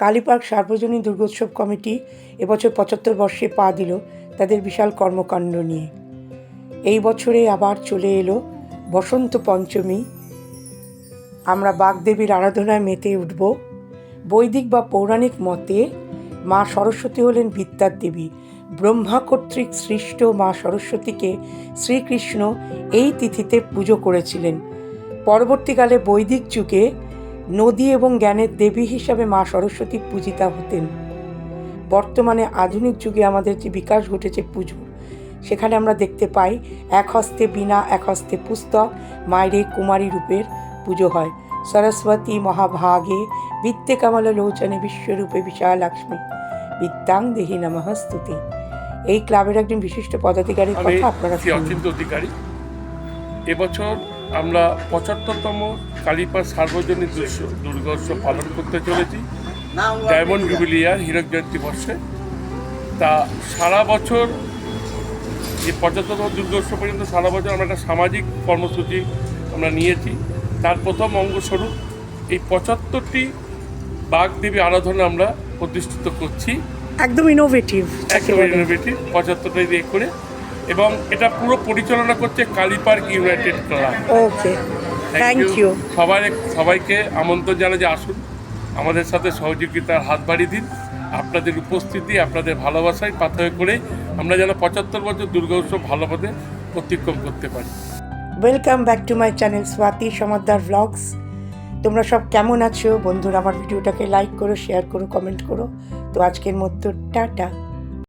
কালীপার্ক সার্বজনীন দুর্গোৎসব কমিটি এবছর ৭৫ বর্ষে পা দিল তাদের বিশাল কর্মকাণ্ড নিয়ে। এই বছরে আবার চলে এলো বসন্ত পঞ্চমী। আমরা বাগদেবীর আরাধনায় মেতে উঠব। বৈদিক বা পৌরাণিক মতে মা সরস্বতী হলেন বিদ্যার দেবী। ব্রহ্মা কর্তৃক সৃষ্ট মা সরস্বতীকে শ্রীকৃষ্ণ এই তিথিতে পুজো করেছিলেন। পরবর্তীকালে বৈদিক যুগে নদী এবং জ্ঞানের দেবী হিসাবে মা সরস্বতী পূজিতা হতেন। বর্তমানে আধুনিক যুগে আমাদের যে বিকাশ ঘটেছে পুজো, সেখানে আমরা দেখতে পাই এক হস্তে বীণা এক হস্তে পুস্তক, মায়ের কুমারী রূপের পুজো হয়। সরস্বতী মহাভাগে বিদ্যে কমল লোচনে বিশ্বরূপে বিশালাক্ষ্মী বিদ্যাং দেহি নমঃ স্তুতে। এই ক্লাবের একজন বিশিষ্ট পদাধিকারীর কথা আপনারা অচিন্ত অধিকারী। এবছর আমরা ৭৫তম কালীপার্ক সার্বজনীন দুর্গোৎসব পালন করতে চলেছি। ডায়মন্ড জুবিলি ইয়ার, হীরক জয়ন্তী বর্ষে। তা সারা বছর যে ৭৫তম দুর্গোৎসব পর্যন্ত সারা বছর আমরা একটা সামাজিক কর্মসূচি আমরা নিয়েছি। তার প্রথম অঙ্গস্বরূপ এই ৭৫টি বাগদেবী আরাধনা আমরা প্রতিষ্ঠিত করছি। একদম ইনোভেটিভ ৭৫টা দিয়ে করে, এবং এটা পুরো পরিচালনা করছে Kalipark united club. Okay, thank you. সবাইকে আমন্ত্রণ জানাই যে আসুন, আমাদের সাথে সহযোগিতার হাত বাড়িয়ে দিন। আপনাদের উপস্থিতি, আপনাদের ভালোবাসায় পাথরে করে আমরা যেন ৭৫ বছর দুর্গা উৎসব ভালোভাবে অতিক্রম করতে পারি। Welcome back to my channel Swati Samaddar blogs. তোমরা সব কেমন আছো বন্ধুরা? আমার ভিডিওটাকে লাইক করো, শেয়ার করো, কমেন্ট করো। তো আজকের মতো টাটা।